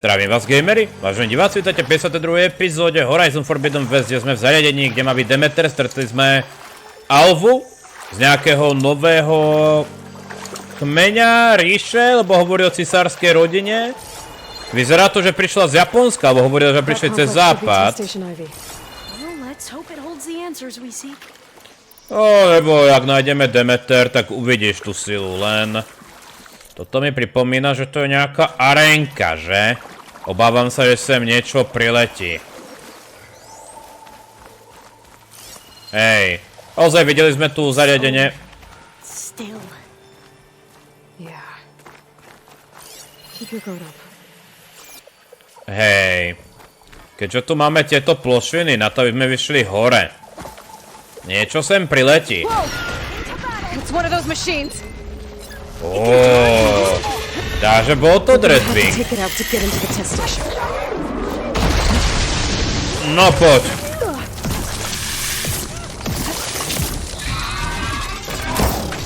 Zdravím vás, gamery, vážení diváci, vítajte v 52. epizóde Horizon Forbidden West, kde sme v zariadení, kde má byť DEMTER. Stretli sme Alvou z nejakého nového kmeňa, ríše, lebo hovorí o cisárskej rodine. Vyzerá to, že prišla z Japonska, alebo hovorila, že prišli cez západ. Lebo ak nájdeme DEMTER, tak uvidíš tú silu, len... Toto mi pripomína, že to je nejaká arénka, že? Obávam sa, že sem niečo priletí. Hej. Ozaj, videli sme tu zariadenie. Hej. Keďže tu máme tieto plošiny, na to by sme vyšli hore. Niečo sem priletí. Takže bol to Dreadwing. No poď.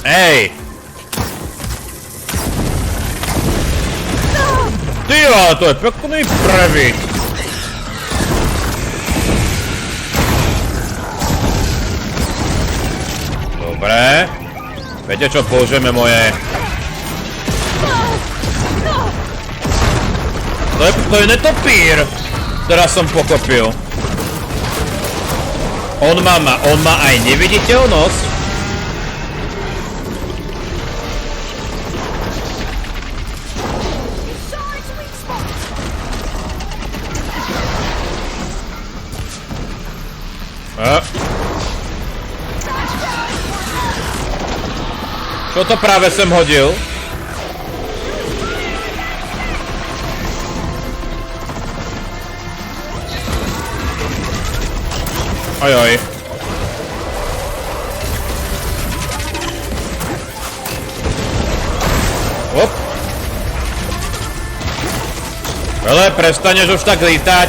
Ej. Ty, ale to je pekný prvý. Dobre. Viete čo, použijeme moje... To je netopír! Teraz som pokopil. On má aj neviditeľnosť. Čo to práve sem hodil? Ojoj. Op. Ale prestaneš už tak lítať.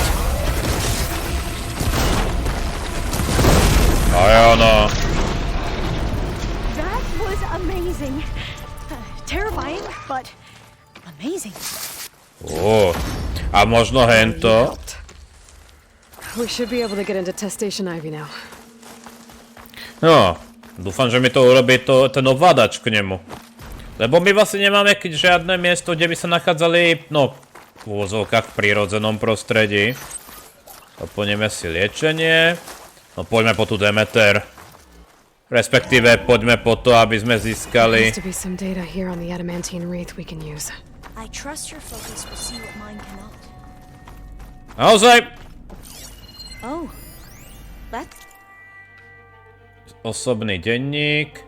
Aj ono. That was amazing. Terrifying, but amazing. A možno hento. We should be able to get into test station Ivy now. No, dúfam, že mi to urobí ten ovládač k nemu. Lebo my vlastne nemáme žiadne miesto, kde by sa nachádzali, no, v úvodzovkách v prírodzenom prostredí. Doplníme si liečenie. No poďme po tú DEMTER. Respektíve poďme po to, aby sme získali... Naozaj? Oh, that's... Osobný denník.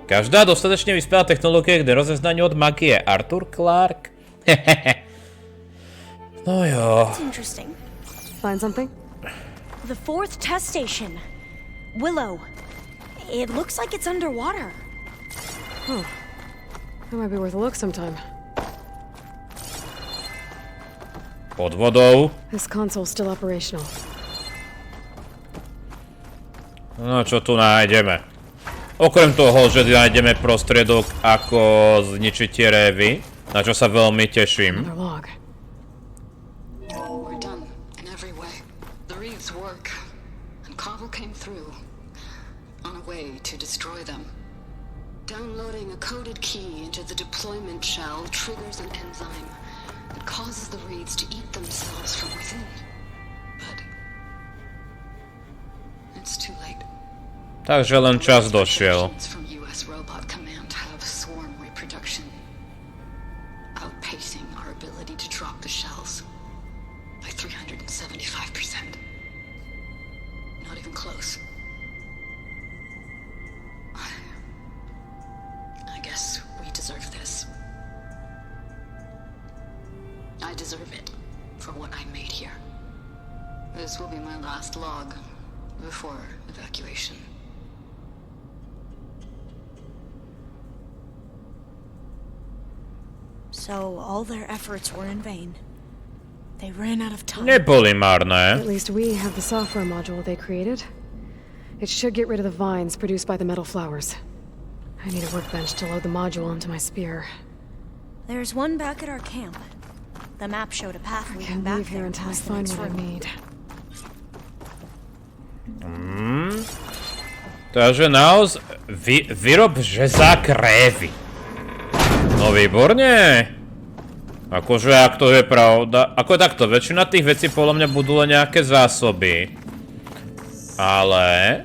Každá dostatečne vyspelá technológia k rozeznaniu od magie. Arthur Clarke. No jo. That's interesting. Find something? The fourth test station. Willow. It looks like it's underwater. Huh. That might be worth a look sometime. Pod vodou. This console's still operational. No čo tu nájdeme? Okrem toho, že nájdeme prostriedok ako zničiť tie révy, na čo sa veľmi teším. We're done in every way. The reeds work, and Cobble came through on a way to destroy them. Downloading a coded key into the deployment shell triggers an enzyme that causes the reeds to eat themselves from within. But it's too late. Takže len čas došiel. From US Robot Command have swarm reproduction, outpacing our ability to drop the shells by 375%. Not even close. I guess we deserve this. I deserve it for what I made here. This will be my last log before evacuation. So all their efforts were in vain. They ran out of time. Neboli marné. At least we have the software module they created. It should get rid of the vines produced by the metal flowers. I need a workbench to load the module onto my spear. There's one back at our camp. The map showed a path I leading can't back leave here there until I past the find next what I room. need. Takže naozaj vyrob žezák Révy. No výborne. Akože, ak to je pravda. Ako takto, väčšina tých vecí podľa mňa budú len nejaké zásoby. Ale...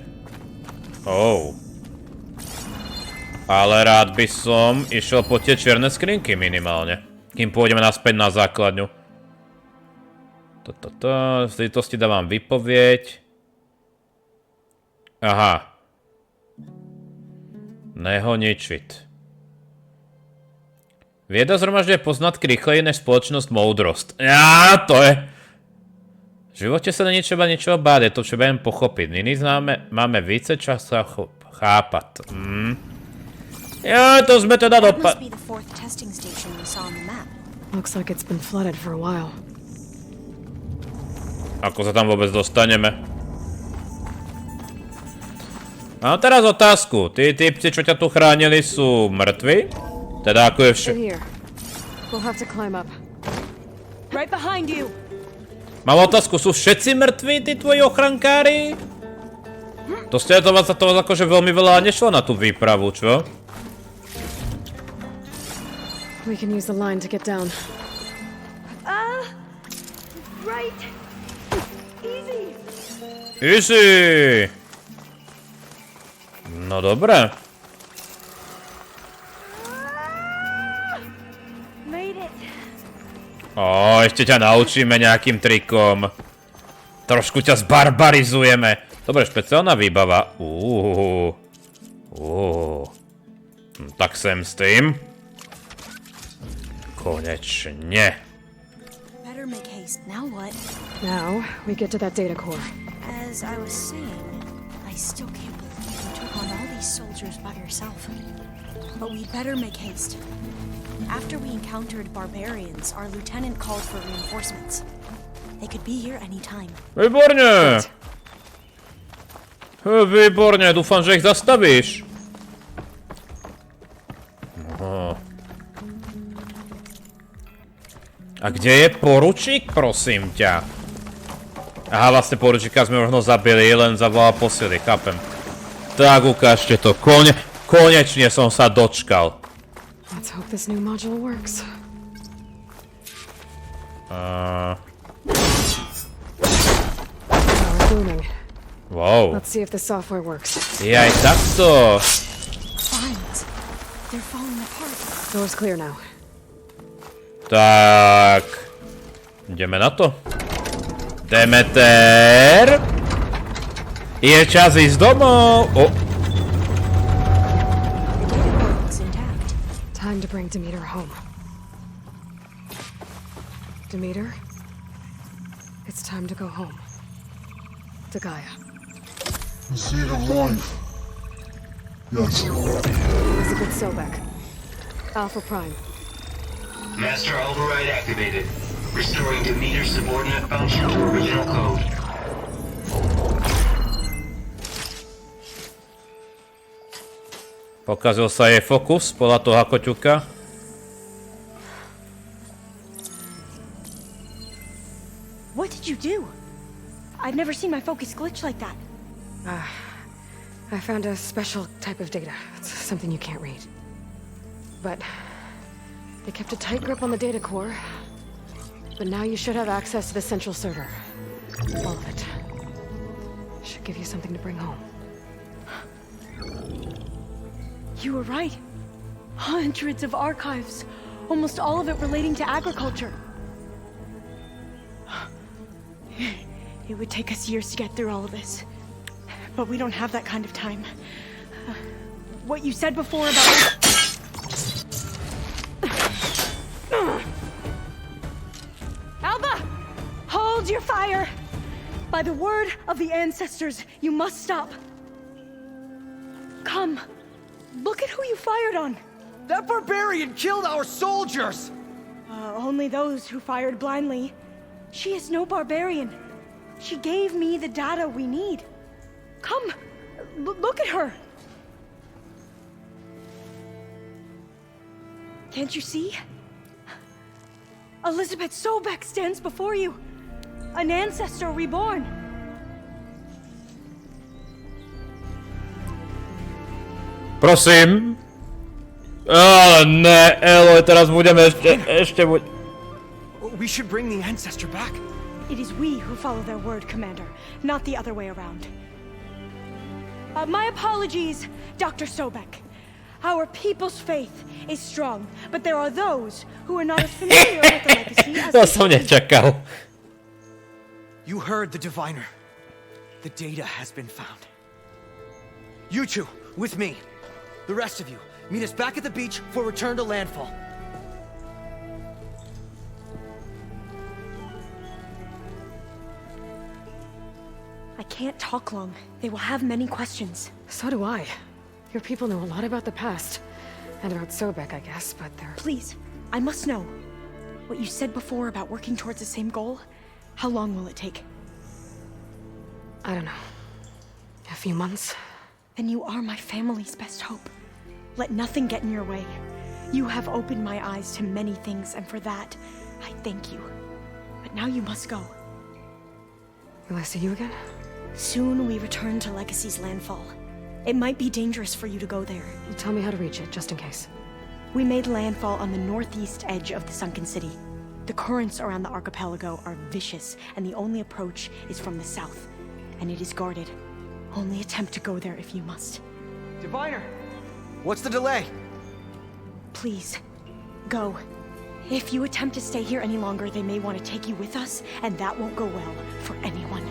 Ale rád by som išiel po tie čierne skrinky minimálne. Kým pôjdeme naspäť na základňu. V zlitosti dávam vypovieď. Aha. Neho ničiť. Vieda zhromažďuje poznatky rýchlej než spoločnosť moudrosť. To je... V živote sa není třeba ničeho báť, je to třeba jen pochopit. Nyní máme více času chápat. To sme teda That must be the fourth testing station we saw on the map. Looks like it's been flooded for a while. Ako sa tam vôbec dostaneme? Mám teraz otázku. Tí typci, čo ťa tu chránili, sú mŕtvi? Teda ako je In here. We'll have to climb up. Right behind you! Mám otázku, sú všetci mŕtvi, tí tvoji ochrankári? To ste to vás akože veľmi veľa nešlo na tú výpravu, čo? We can use the line to get down. Right! Easy! Easy! No dobré. Made it! Ešte ťa naučíme nejakým trikom. Trošku ťa zbarbarizujeme. Dobre, špeciálna výbava. Tak sem s tým. Konečne. Better make haste. Now what? Now, we get to that data core. As I was saying, I still can't believe you took on all these soldiers by yourself. But we better make haste. After we encountered barbarians, our lieutenant called for reinforcements. They could be here any time. Výborne! Výborne, dúfam, že ich zastavíš. A kde je poručík, prosím ťa? Aha, vlastne poručíka sme možno zabili, len zavolal posily, chápem. Tak, ukážte to. Konečne som sa dočkal. Let's hope this new module works. Power booming. Wow. Let's see if the software works. Je aj takto. Vines. They're falling apart. Door's clear now. Tak. Ideme na to. DEMTER. Je čas ísť domov. It's intact. Time to bring Demeter home. Demeter? It's time to go home. To Gaia. The seed of life. Yes. Elizabeth Sobek. Alpha Prime. Master override activated. Restoring Demeter's subordinate function to original code. Pokazil sa jej fokus podľa toho, ako ťuka. What did you do? I've never seen my focus glitch like that. I found a special type of data. It's something you can't read. But they kept a tight grip on the data core. But now you should have access to the central server. All of it. Should give you something to bring home. You were right. Hundreds of archives. Almost all of it relating to agriculture. It would take us years to get through all of this. But we don't have that kind of time. What you said before about... Alva! Hold your fire! By the word of the ancestors, you must stop. Come. Look at who you fired on. That barbarian killed our soldiers! Only those who fired blindly. She is no barbarian. She gave me the data we need. Come, look at her. Can't you see? Elizabeth Sobek stands before you. An ancestor reborn. Prosím. Ale ne, Eloy, teraz budeme ešte We should bring the ancestor back. It is we who follow their word, Commander, not the other way around. My apologies, Dr. Sobek. Our people's faith is strong, but there are those who are not as familiar with the legacy as To som nečakal. You heard the diviner. The data has been found. You two, with me. The rest of you, meet us back at the beach for return to landfall. I can't talk long. They will have many questions. So do I. Your people know a lot about the past. And about Sobek, I guess, but they're... Please, I must know. What you said before about working towards the same goal, how long will it take? I don't know. A few months? Then you are my family's best hope. Let nothing get in your way. You have opened my eyes to many things, and for that, I thank you. But now you must go. Will I see you again? Soon we return to Legacy's landfall. It might be dangerous for you to go there. Well, tell me how to reach it, just in case. We made landfall on the northeast edge of the sunken city. The currents around the archipelago are vicious, and the only approach is from the south. And it is guarded. Only attempt to go there if you must. Diviner, what's the delay? Please, go. If you attempt to stay here any longer, they may want to take you with us, and that won't go well for anyone.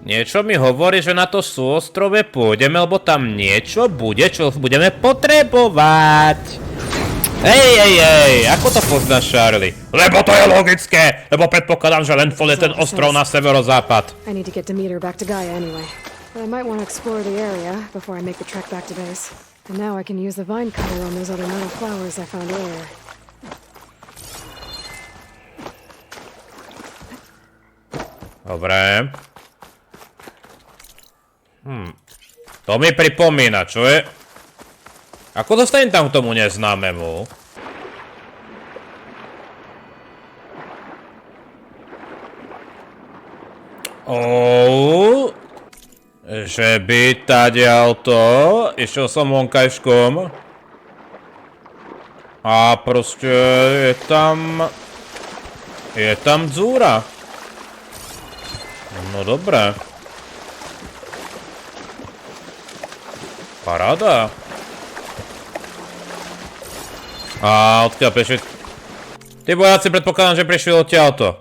Niečo mi hovorí, že na to súostrove pôjdeme, lebo tam niečo bude, čo budeme potrebovať. Hej, ako to poznáš, Charlie? Lebo to je logické, lebo predpokladám, že landfall je ten ostrov na severozápad. I need to get Demeter back to GAIA anyway. But I might want to explore the area before I make the trek back to base. And now I can use the vine cutter on those other metal flowers I found earlier. Dobre. To mi pripomína, čo je? Ako dostanem tam k tomu neznámemu? Že by tadiaľto išiel som vonkajškom a proste je tam dzúra. No dobré. Paráda. A odkiaľ prišli... Tí vojaci predpokladám, že prišli odtiaľto.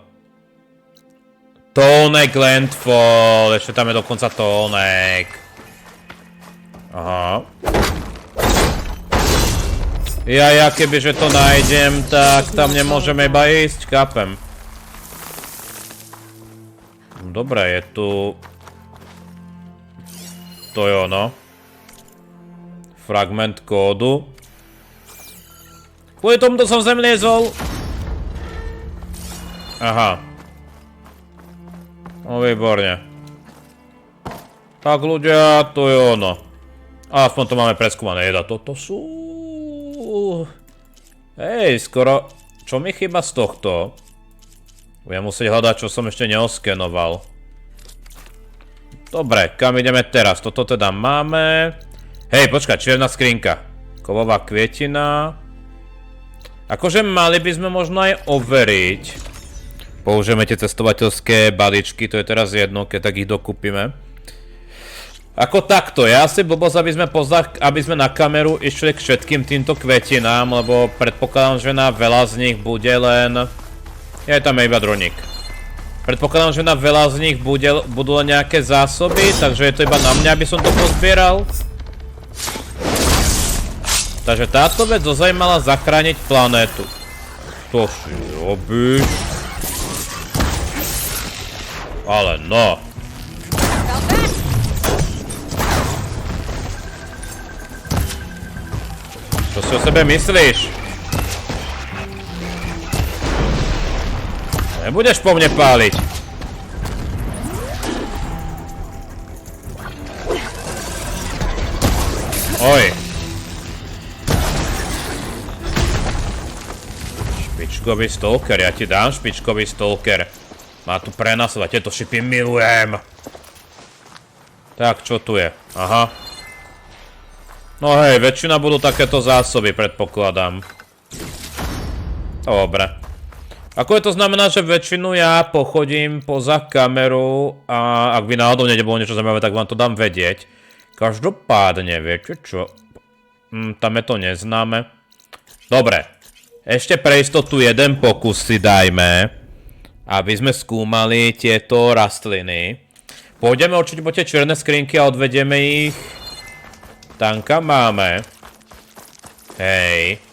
Tónek landfall, ešte tam je dokonca tónek. Aha. Ja kebyže to nájdem, tak tam nemôžeme iba ísť, chápem. Dobre, je tu... To je ono. Fragment kódu. Kvôli tomuto som sem liezol. Aha. No výborne. Tak ľudia, to je ono. A aspoň to máme preskúmané. Toto sú... Hej, skoro... Čo mi chýba z tohto? Budem musieť hľadať, čo som ešte neoskenoval. Dobre, kam ideme teraz? Toto teda máme. Hej, počkaj, čierna skrinka. Kovová kvietina. Akože mali by sme možno aj overiť. Použijeme tie cestovateľské balíčky, to je teraz jedno, keď tak ich dokúpime. Ako takto, ja si blbosť, aby sme na kameru išli k všetkým týmto kvetinám, lebo predpokladám, že na veľa z nich bude len... Je tam iba droník. Predpokladám, že na veľa z nich budú len nejaké zásoby, takže je to iba na mňa, aby som to pozbieral. Takže táto vec ozaj mala zachrániť planétu. To si robíš? Ale no. Čo si o sebe myslíš? Nebudeš po mne páliť. Oj. špičkový stalker, ja ti dám špičkový stalker. Má tu prenasledovať, tieto šipy milujem. Tak, čo tu je? Aha. No hej, väčšina budú takéto zásoby, predpokladám. Dobre. Ako je to znamená, že väčšinu ja pochodím poza kameru a ak by náhodou nebolo niečo zaujímavé, tak vám to dám vedieť. Každopádne, viete čo? Tam je to neznáme. Dobre. Ešte pre istotu jeden pokus si dajme, aby sme skúmali tieto rastliny. Pôjdeme určite po tie čierne skrinky a odvedieme ich tam, kam máme. Hej.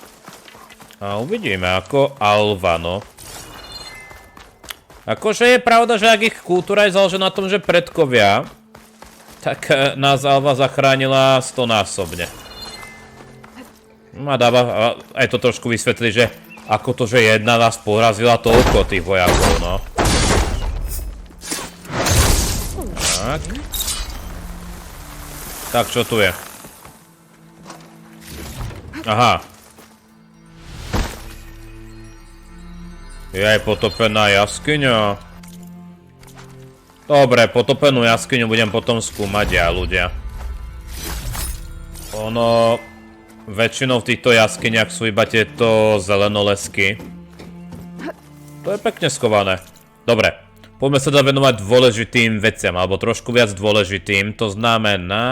A uvidíme, ako Alva, no. Akože je pravda, že ak ich kultúra je založená na tom, že predkovia, tak nás Alva zachránila 100-násobne. A dáva aj to trošku vysvetliť, že ako to, že jedna nás porazila toľko tých vojakov, no. Tak. Tak, čo tu je? Aha. Je aj potopená jaskyňa. Dobre, potopenú jaskyňu budem potom skúmať ja, ľudia. Ono... Väčšinou v týchto jaskyniach sú iba tieto zelenolesky. To je pekne schované. Dobre, poďme sa teda venovať dôležitým veciam, alebo trošku viac dôležitým. To znamená...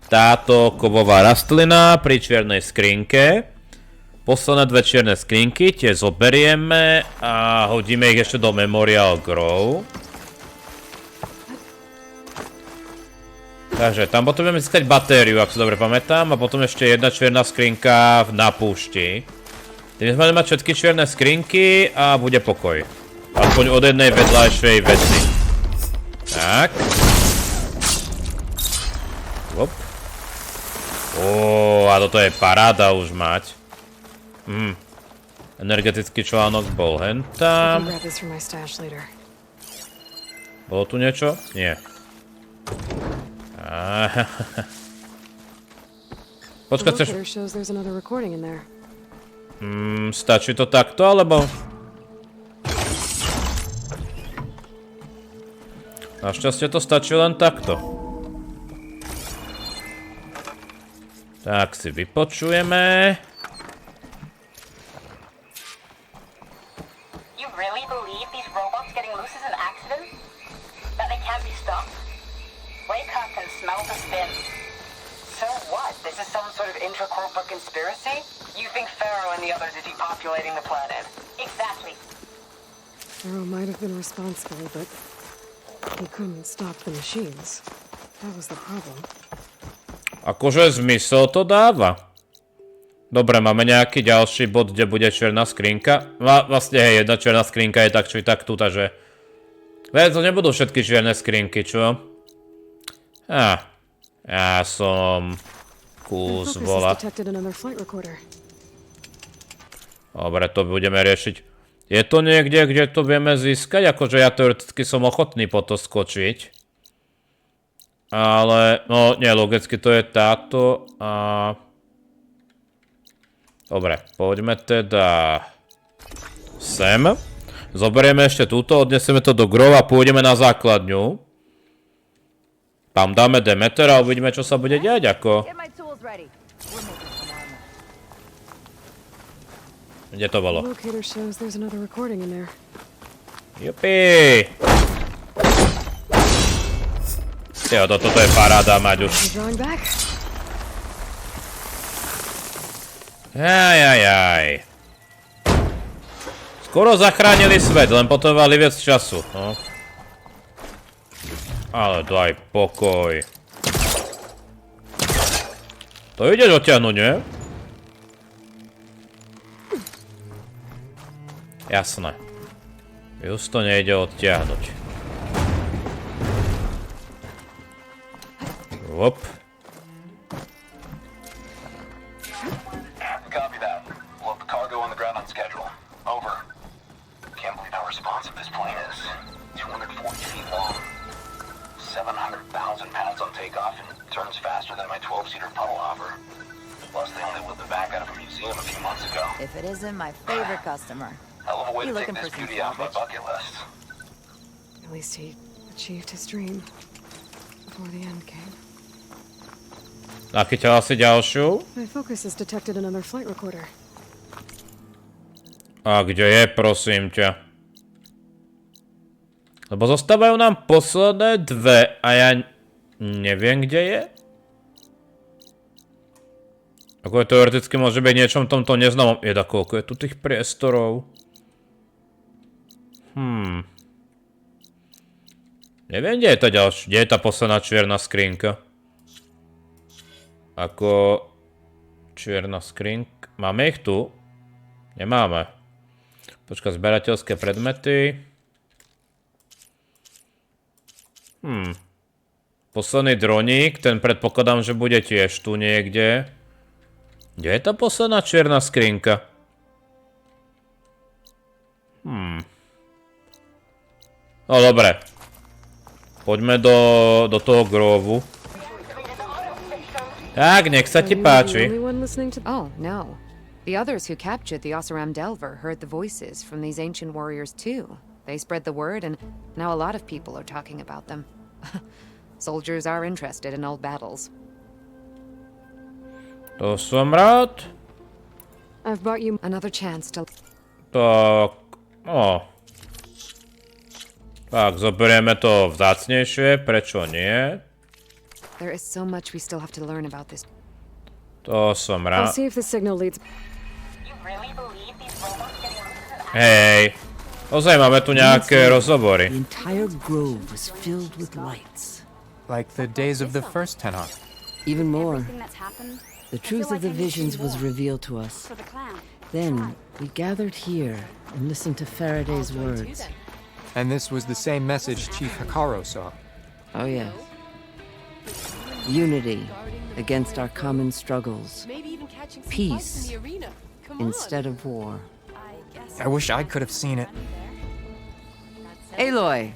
Táto kovová rastlina pri čiernej skrinke. Posledné dve čierne skrinky, tie zoberieme a hodíme ich ešte do Memorial Grow. Takže tam potrebujeme získať batériu, ak sa dobre pamätám, a potom ešte jedna čierna skrinka na púšti. Tým sme mať všetky čierne skrinky a bude pokoj. Aspoň od jednej vedľajšej veci. Tak. Hop. A toto je paráda už mať. Energetický článok bol hentam. Bolo tu niečo? Nie. Počkaj, chceš... Stačí to takto, alebo... Našťastie to stačí len takto. Tak si vypočujeme. You really believe these robots getting loose is an accident? That they can't be stopped? Wake up and smell the spin. So what? This is some sort of intracorporate conspiracy? You think Pharaoh and the others are depopulating the planet? Exactly. Pharaoh might have been responsible, but he couldn't stop the machines. That was the problem. Akože zmysel to dáva. Dobre, máme nejaký ďalší bod, kde bude čierna skrinka. Vlastne, hej, jedna čierna skrinka je tak či tak tu, takže... Veď to nebudú všetky čierne skrinky, čo? Ja som... Kus vola. Dobre, to budeme riešiť. Je to niekde, kde to vieme získať? Akože ja teoreticky som ochotný po to skočiť. Ale, no nie, logicky to je táto a... Dobre, poďme teda... Sem. Zoberieme ešte túto, odnesieme to do grov a pôjdeme na základňu. Tam dáme DEMTER a uvidíme, čo sa bude diať, ako... Kde to bolo? Jupi! Jo, toto je paráda mať už. Jajajaj. Skoro zachránili svet, len potrebovali viac času, no. Ale daj pokoj. To ideš odtiahnuť, nie? Jasné. Just to nejde odtiahnuť. Whoop. Copy that. Load the cargo on the ground on schedule. Over. Can't believe how responsive this plane is. 240 feet long. 700,000 pounds on takeoff and turns faster than my 12-seater puddle hopper. Plus, they only whip the back out of them, you see him a few months ago. If it isn't my favorite customer. Hell of a way You to take looking this for some beauty off my salvage? bucket list. At least he achieved his dream before the end came. Nachyťala si ďalšiu? My focus has detected another flight recorder. A kde je, prosím ťa? Lebo zostávajú nám posledné dve a ja neviem, kde je. Ako je teoreticky môže byť niečom tomto neznámom. Jeda, koľko je tu tých priestorov? Neviem, kde je tá ďalšia. Kde je tá posledná čierna skrinka? Ako... Čierna skrinka... Máme ich tu? Nemáme. Počka, zberateľské predmety. Posledný droník, ten predpokladám, že bude tiež tu niekde. Kde je tá posledná čierna skrinka? No dobre. Poďme do toho grovu. Tak, nech sa ti páči. Oh, no. The others who captured the Oseram Delver heard the voices from these ancient warriors too. They spread the word and now a lot of people are talking about them. Soldiers are interested in old battles. To som rád. I've brought you another chance to... Tak, no. Tak, zoberieme to vzácnejšie, prečo nie? There is so much we still have to learn about this. To som I'll rád. see if the signal leads... You really believe these robots getting loose in Hej, ozaj máme tu nejaké rozhovory. The entire grove was filled with lights. Like the days of the first Tenor. Even more, Everything that's happened the truth of the visions was revealed to us. for the clan. Then we gathered here and listened to Faraday's words. And this was the same message Chief Hikaru saw. Oh, yes. Unity against our common struggles. Peace instead of war. I wish I could have seen it. Aloy,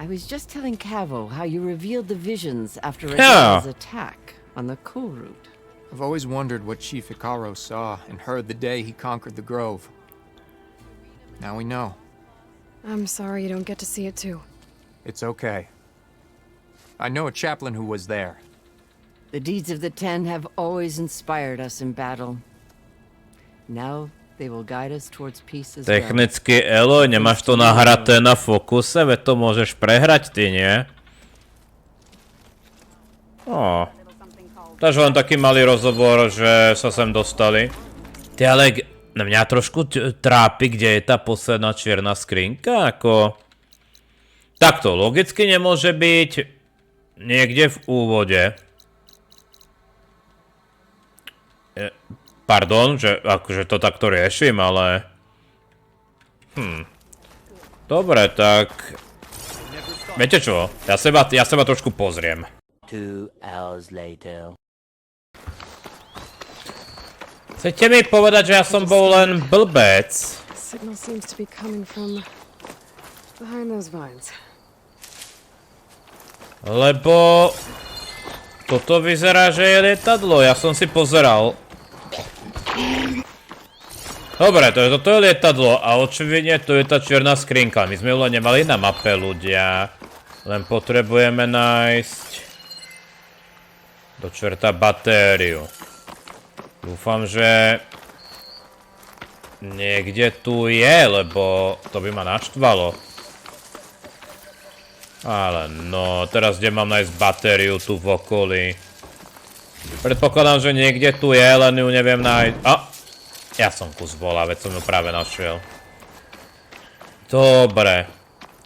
I was just telling Cavo how you revealed the visions after Yeah. Adele's attack on the coal route. I've always wondered what Chief Hikaru saw and heard the day he conquered the grove. Now we know. I'm sorry you don't get to see it too. It's okay. I know a chaplain who was there. The deeds of the Ten have always inspired us in battle. Now they will guide us towards peace as well. Technicky, Elo, nemáš to nahraté na fokuse, veď to môžeš prehrať ty, nie? Takže len taký malý rozhovor, že sa sem dostali. Ty ale, mňa trošku trápi, kde je tá posledná čierna skrinka, ako... Takto, logicky nemôže byť niekde v úvode. Pardon, že akože to takto riešim, ale... Dobre, tak... Viete čo? Ja seba trošku pozriem. 2 hours later. Chcete mi povedať, že ja som bol len blbec? Signal seems to be coming from behind those vines. Lebo... Toto vyzerá, že je lietadlo, ja som si pozeral. Dobre, toto je lietadlo a očividne to je tá čierna skrinka. My sme ju len nemali na mape, ľudia. Len potrebujeme nájsť... Do čerta batériu. Dúfam, že... Niekde tu je, lebo to by ma naštvalo. Ale no, teraz kde mám nájsť batériu tu v okolí? Predpokladám, že niekde tu je, len ju neviem nájsť. Ja som kus bola, veď som ju práve našiel. Dobre.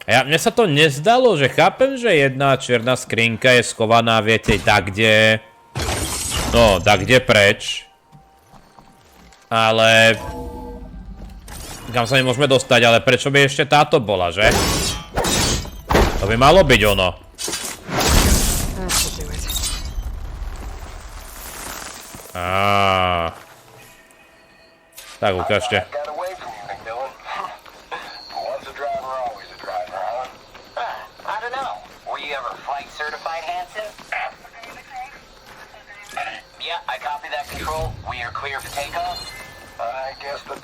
Mne sa to nezdalo, že chápem, že jedna čierna skrinka je schovaná, viete, takde... No, takde preč. Ale... Kam sa nemôžeme dostať, ale prečo by ešte táto bola, že? To by malo byť ono. Tak ukážte. I don't know. Were you ever flight certified, Hanson? Yeah, I copy that control. We are clear for takeoff. I guess the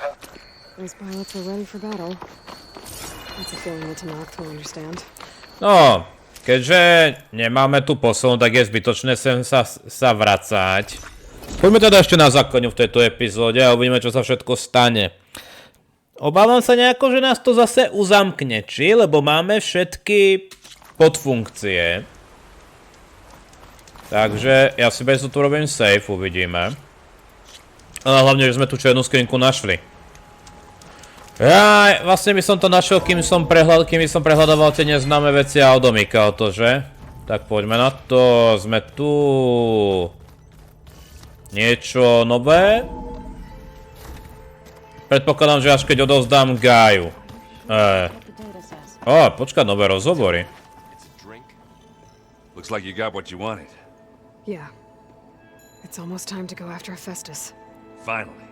Those pilots are ready for battle. That's a feeling that Tanakh will understand. No, keďže nemáme tu posun, tak je zbytočné sem sa vracať. Poďme teda ešte na základňu v tejto epizóde a uvidíme, čo sa všetko stane. Obávam sa nejako, že nás to zase uzamkne, či? Lebo máme všetky podfunkcie. Takže ja si bez tu robím save, uvidíme. Ale hlavne, že sme tu čiernu skrinku našli. Ja, vlastne by som to našiel, kým som prehľadával tie neznáme veci a odomýkal to, že? Tak poďme na to, sme tu. Niečo nové? Predpokladám, že až keď odovzdám GAIU. Počkaj, nové rozhovory. Looks like you got what you wanted. Yeah. It's almost time to go after Hephaistus. Finally.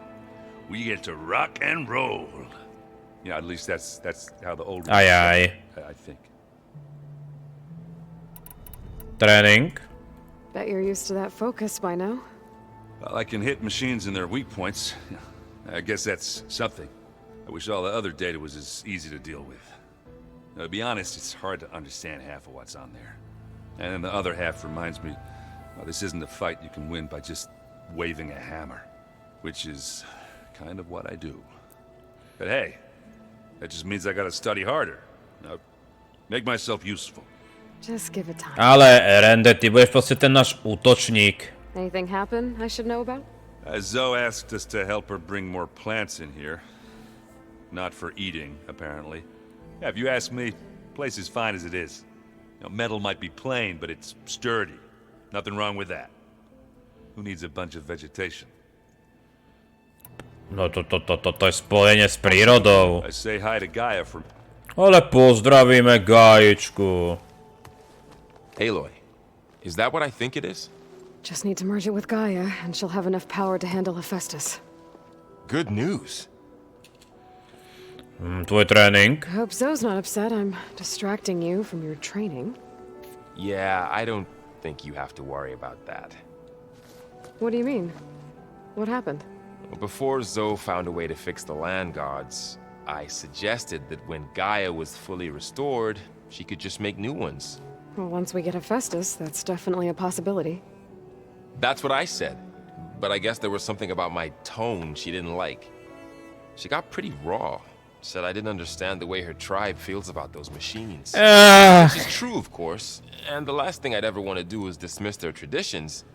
We get to rock and roll. Yeah, at least that's how the old I think. Training. Bet you're used to that focus by now. Well, I can hit machines in their weak points. I guess that's something. I wish all the other data was as easy to deal with. To be honest, it's hard to understand half of what's on there. And then the other half reminds me, well, this isn't a fight you can win by just waving a hammer. Which is kind of what I do. But hey, that just means I gotta study harder. Now, make myself useful. Just give it time. Ale Rende, ty budeš proste ten náš útočník. Anything happen I should know about? Zoe asked us to help her bring more plants in here. Not for eating, apparently. Yeah, if you ask me, the place is fine as it is. You know, metal might be plain, but it's sturdy. Nothing wrong with that. Who needs a bunch of vegetation? No to je spojenie s prírodou. I say hi to GAIA from... Ale pozdravíme Gaičku. Aloy, is that what I think it is? Just need to merge it with GAIA, and she'll have enough power to handle Hephaistus. Good news. Tvoj tréning. I hope Zoe's not upset I'm distracting you from your training. Yeah, I don't think you have to worry about that. What do you mean? What happened? Before Zoe found a way to fix the land gods, I suggested that when GAIA was fully restored, she could just make new ones. Well, once we get Hephaistus, that's definitely a possibility. That's what I said, but I guess there was something about my tone she didn't like. She got pretty raw, said I didn't understand the way her tribe feels about those machines. Which is true, of course, and the last thing I'd ever want to do is dismiss their traditions,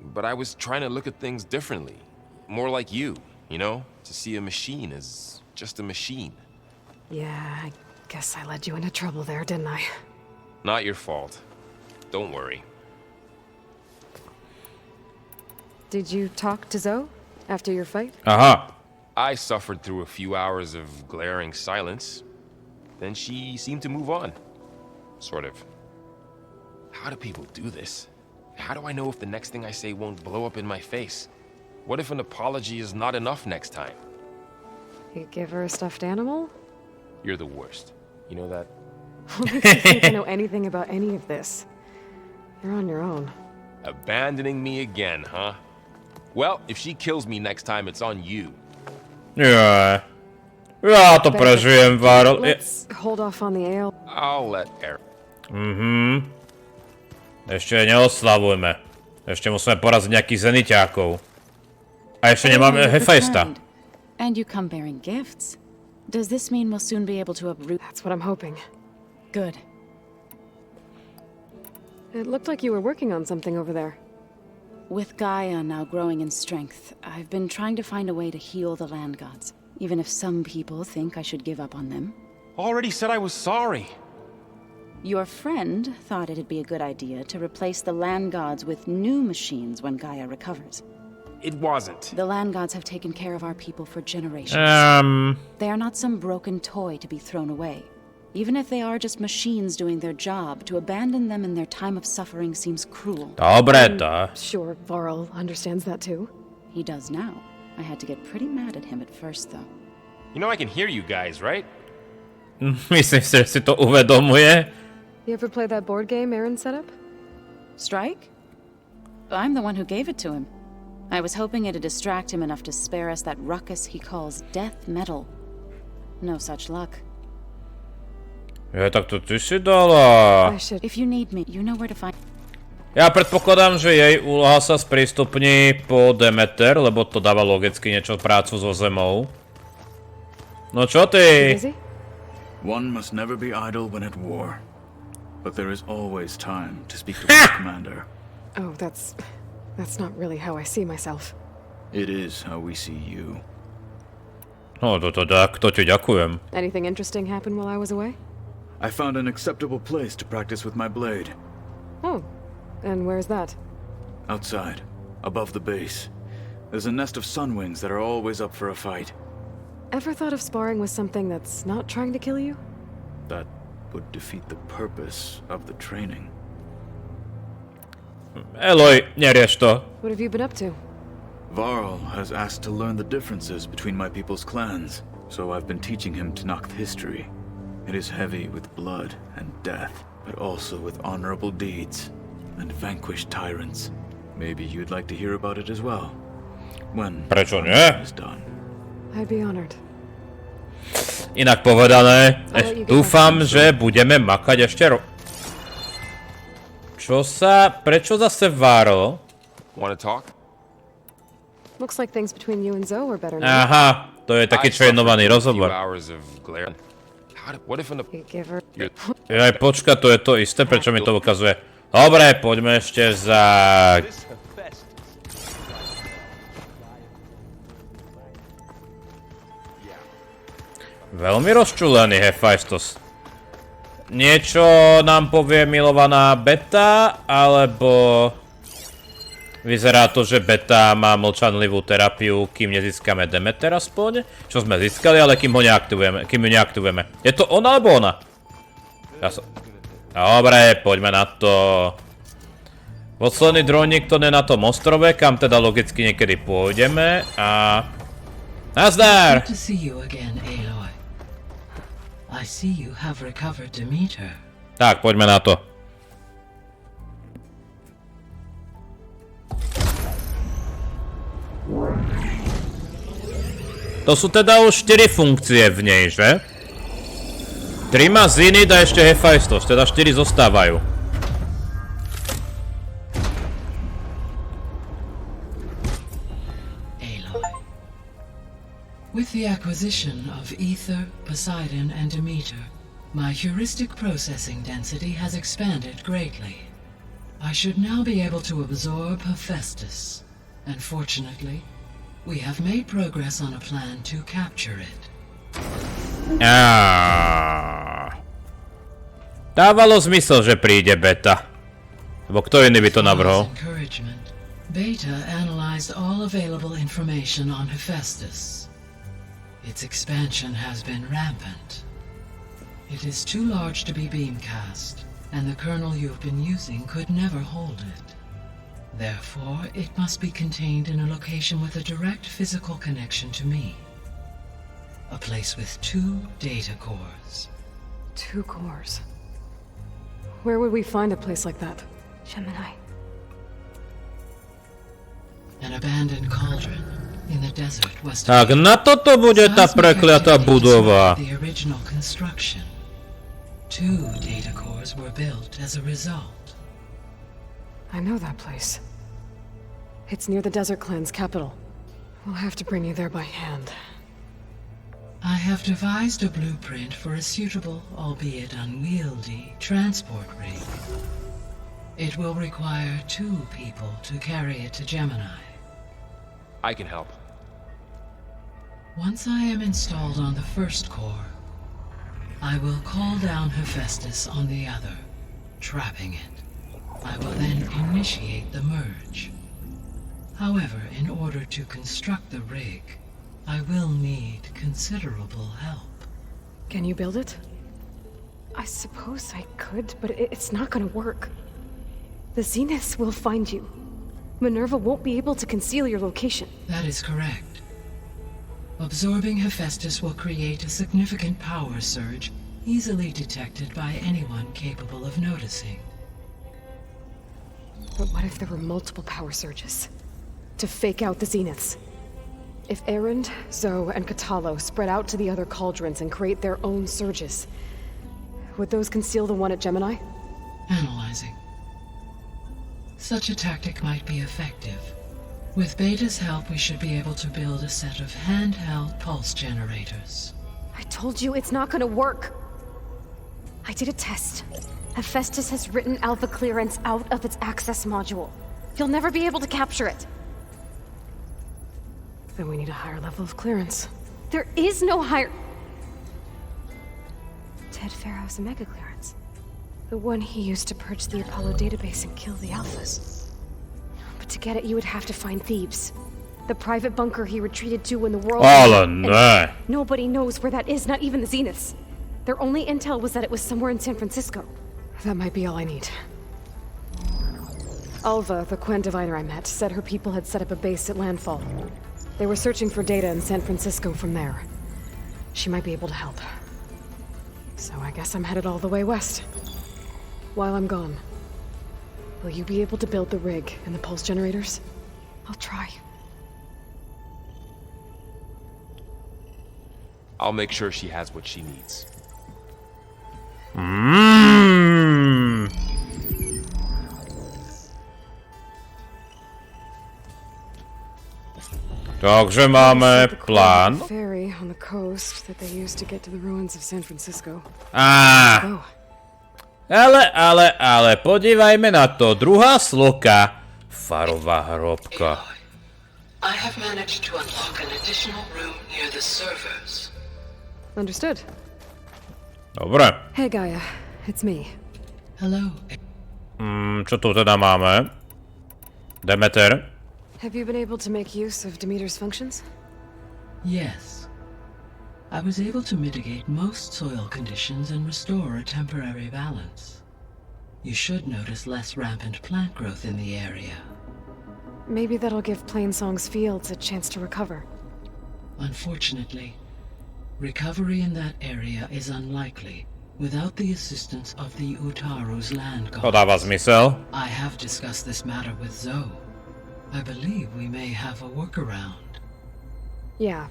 but I was trying to look at things differently. More like you know? To see a machine as just a machine. Yeah, I guess I led you into trouble there, didn't I? Not your fault. Don't worry. Did you talk to Zoe after your fight? I suffered through a few hours of glaring silence. Then she seemed to move on. Sort of. How do people do this? How do I know if the next thing I say won't blow up in my face? What if an apology is not enough next time? You give her a stuffed animal? You're the worst. You know that? What makes you think I know anything about any of this? You're on your own. Abandoning me again, huh? Well, if she kills me next time, it's on you. Yeah. Ja to prežijem, Varol. Let's hold off on the ale. I'll let Eric. Ešte neoslavujme. Ešte musíme poraziť nejakých zeniťákov. A ešte nemáme HEFAISTA. And you come bearing gifts. Does this mean we'll soon be able to uproot? That's what I'm hoping. Good. It looked like you were working on something over there. With GAIA now growing in strength, I've been trying to find a way to heal the land gods, even if some people think I should give up on them. Already said I was sorry. Your friend thought it'd be a good idea to replace the land gods with new machines when GAIA recovers. It wasn't. The land gods have taken care of our people for generations. They are not some broken toy to be thrown away. Even if they are just machines doing their job, to abandon them in their time of suffering seems cruel. Dobre. Sure, Varl understands that too. He does now. I had to get pretty mad at him at first, though. You know I can hear you guys, right? Myslím si, že si to uvedomuje. You ever play that board game Aaron set up? Strike? I'm the one who gave it to him. I was hoping it'd distract him enough to spare us that ruckus he calls death metal. No such luck. Tak to ty si dala. If you need me, you know where to find. Ja predpokladám, že jej úloha sa sprístupní po DEMTER, lebo to dáva logicky niečo prácu so zemou. No čo ty? One must never be idle when at war. But there is always time to speak to one's commander. Oh, that's not really how I see myself. It is how we see you. No, to ti ďakujem. Anything interesting happen while I was away? I found an acceptable place to practice with my blade. Oh, and where's that? Outside, above the base. There's a nest of sunwings that are always up for a fight. Ever thought of sparring with something that's not trying to kill you? That would defeat the purpose of the training. Eloy, nerieš to. What have you been up to? Varl has asked to learn the differences between my people's clans, so I've been teaching him Tenakth history. It is heavy with blood and death, but also with honorable deeds and vanquished tyrants. Maybe you'd like to hear about it as well. When Prečo nie? is done. I'd be honored. Inak povedané, dúfam, že budeme makať ešte Prečo zase Varl? Want to talk? Looks like things between you and Zoe were better now. Aha, to je taký trénovaný rozhovor. Aj počka, to je to isté, prečo mi to ukazuje. Dobre, poďme ešte za... Veľmi rozčúlený HEFAISTOS. Niečo nám povie milovaná beta, alebo... Vyzerá to, že beta má mlčanlivú terapiu, kým nezískame DEMTER aspoň. Čo sme získali, ale kým ju neaktivujeme. Je to ona alebo ona? Dobre, poďme na to. Posledný droník to nie na tom ostrove, kam teda logicky niekedy pôjdeme a... Nazdar! Tak, poďme na to. To sú teda už 4 funkcie v nej, že? 3 má Zinit a ešte HEFAISTOS, teda 4 zostávajú. With the acquisition of Ether, Poseidon, and Demeter, my heuristic processing density has expanded greatly. I should now be able to absorb HEFAISTOS, and fortunately, we have made progress on a plan to capture it. Dávalo zmysel, že príde beta. Lebo kto iný by to navrhol? Beta analyzed all available information on HEFAISTOS. Its expansion has been rampant. It is too large to be beamcast, and the kernel you've been using could never hold it. Therefore, it must be contained in a location with a direct physical connection to me. A place with 2 data cores. 2 cores? Where would we find a place like that? Gemini. An abandoned cauldron in the desert west of... Tak, na toto bude tá prekliatá budova. The original construction. 2 data cores were built as a result. I know that place. It's near the Desert Clan's capital. We'll have to bring you there by hand. I have devised a blueprint for a suitable, albeit unwieldy, transport rig. It will require 2 people to carry it to Gemini. I can help. Once I am installed on the first core, I will call down HEFAISTOS on the other, trapping it. I will then initiate the merge. However, in order to construct the rig, I will need considerable help. Can you build it? I suppose I could, but it's not gonna work. The Zeniths will find you. Minerva won't be able to conceal your location. That is correct. Absorbing HEFAISTOS will create a significant power surge, easily detected by anyone capable of noticing. But what if there were multiple power surges? to fake out the zeniths. If Erend, Zoe, and Katalo spread out to the other cauldrons and create their own surges, would those conceal the one at Gemini? Analyzing. Such a tactic might be effective. With Beta's help, we should be able to build a set of handheld pulse generators. I told you it's not gonna work. I did a test. Hephaestus has written Alpha clearance out of its access module. You'll never be able to capture it. Then we need a higher level of clearance. There is no higher... Ted Pharaoh's mega clearance. The one he used to purge the Apollo database and kill the Alphas. But to get it, you would have to find Thebes. The private bunker he retreated to when the world... Oh, no. Nobody knows where that is, not even the Zeniths. Their only intel was that it was somewhere in San Francisco. That might be all I need. Alva, the Quen diviner I met, said her people had set up a base at landfall. They were searching for data in San Francisco from there. She might be able to help. So I guess I'm headed all the way west. While I'm gone, will you be able to build the rig and the pulse generators? I'll try. I'll make sure she has what she needs. Takže máme plán. Ferry on the coast that they used to get to the ruins of San Francisco. Ale, podívajme na to. Druhá sloka. Farová hrobka. I have managed to unlock an additional room near the servers. Understood. Dobre. Hey Gaia, it's me. Hello. Čo tu teda máme? DEMTER. Have you been able to make use of Demeter's functions? Yes. I was able to mitigate most soil conditions and restore a temporary balance. You should notice less rampant plant growth in the area. Maybe that'll give Plainsong's fields a chance to recover. Unfortunately, recovery in that area is unlikely without the assistance of the Utaru's land gods. To dáva zmysel. I have discussed this matter with Zoe. I believe we may have a workaround. Yeah.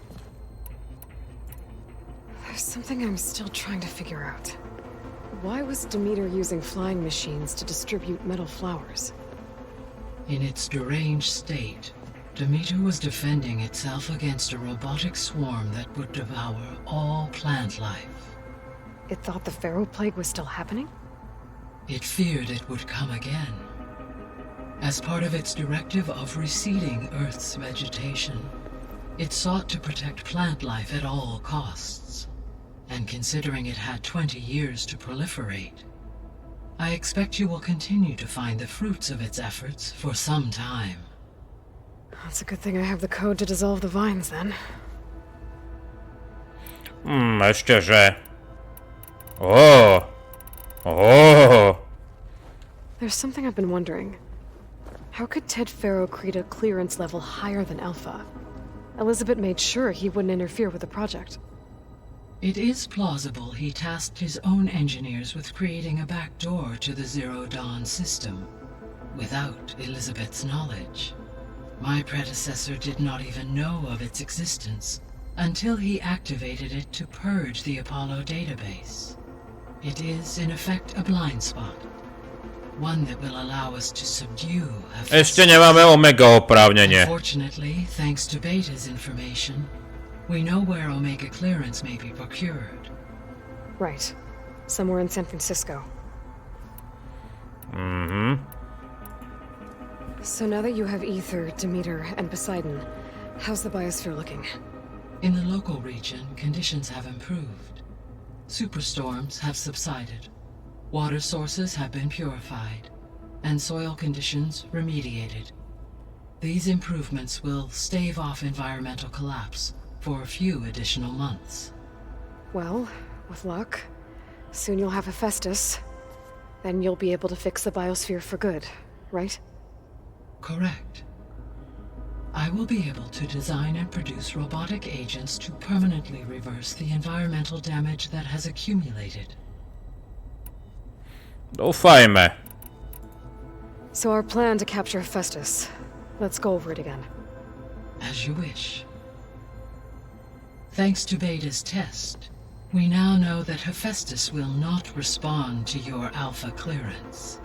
There's something I'm still trying to figure out. Why was Demeter using flying machines to distribute metal flowers? In its deranged state, Demeter was defending itself against a robotic swarm that would devour all plant life. It thought the Pharaoh Plague was still happening? It feared it would come again. As part of its directive of reseeding Earth's vegetation, it sought to protect plant life at all costs. And considering it had 20 years to proliferate, I expect you will continue to find the fruits of its efforts for some time. That's a good thing I have the code to dissolve the vines, then. Ešte že... Oh. There's something I've been wondering. How could Ted Pharaoh create a clearance level higher than Alpha? Elizabeth made sure he wouldn't interfere with the project. It is plausible he tasked his own engineers with creating a backdoor to the Zero Dawn system, without Elizabeth's knowledge. My predecessor did not even know of its existence until he activated it to purge the Apollo database. It is, in effect, a blind spot. One that will allow us to subdue Ešte nemáme Omega oprávnenie. Unfortunately, thanks to Beta's information, we know where Omega clearance may be procured. Right. Somewhere in San Francisco. So now that you have Ether, Demeter, and Poseidon, how's the biosphere looking? In the local region, conditions have improved. Superstorms have subsided. Water sources have been purified, and soil conditions remediated. These improvements will stave off environmental collapse for a few additional months. Well, with luck, soon you'll have Hephaestus. Then you'll be able to fix the biosphere for good, right? Correct. I will be able to design and produce robotic agents to permanently reverse the environmental damage that has accumulated. Doufajme. So our plan to capture Hephaestus. Let's go over it again. As you wish. Thanks to Beta's test, we now know that Hephaestus will not respond to your Alpha clearance,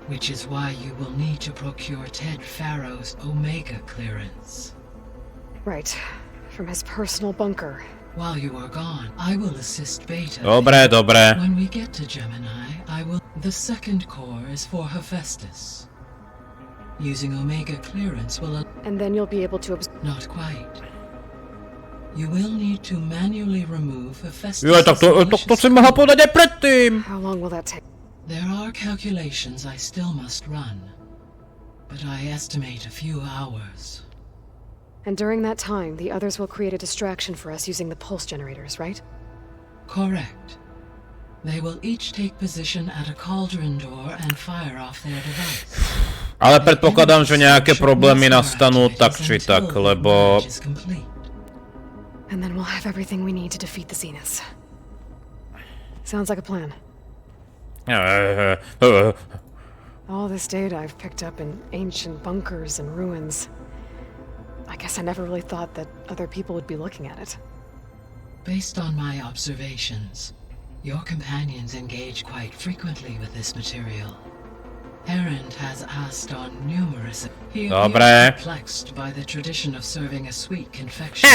which is why you will need to procure Ted Pharaoh's Omega clearance. Right, from his personal bunker. While you are gone, I will assist Beta. Dobre, dobre. When we get to Gemini, I will... The second core is for Hephaestus. Using Omega clearance will... And then you'll be able to... Not quite. You will need to manually remove Hephaestus. Jo, tak to si mohla povedať aj predtým. How long will that take? There are calculations I still must run, but I estimate a few hours. And during that time, the others will create a distraction for us using the pulse generators, right? Correct. They will each take position at a cauldron door and fire off their device. Ale predpokladám, že nejaké problémy nastanú tak či tak, lebo... And then we'll have everything we need to defeat the Zeniths. Sounds like a plan. All this data I've picked up in ancient bunkers and ruins. I guess I never really thought that other people would be looking at it. Based on my observations, your companions engage quite frequently with this material. Erend has asked on numerous... He appears perplexed by the tradition of serving a sweet confection.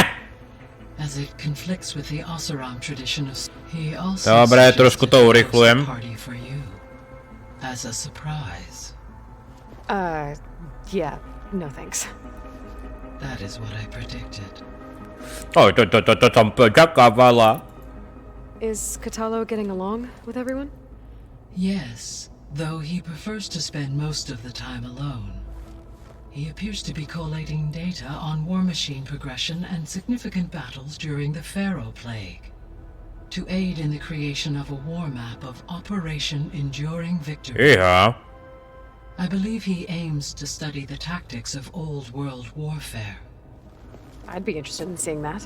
As it conflicts with the Oseram tradition of... He also trošku to urychlujem. Party for you. As a surprise. Yeah, no thanks. That is what I predicted. To tam ďakávala. Is Katalo getting along with everyone? Yes, though he prefers to spend most of the time alone. He appears to be collating data on war machine progression and significant battles during the Pharaoh Plague, to aid in the creation of a war map of Operation Enduring Victory. Yeah. I believe he aims to study the tactics of old world warfare. I'd be interested in seeing that.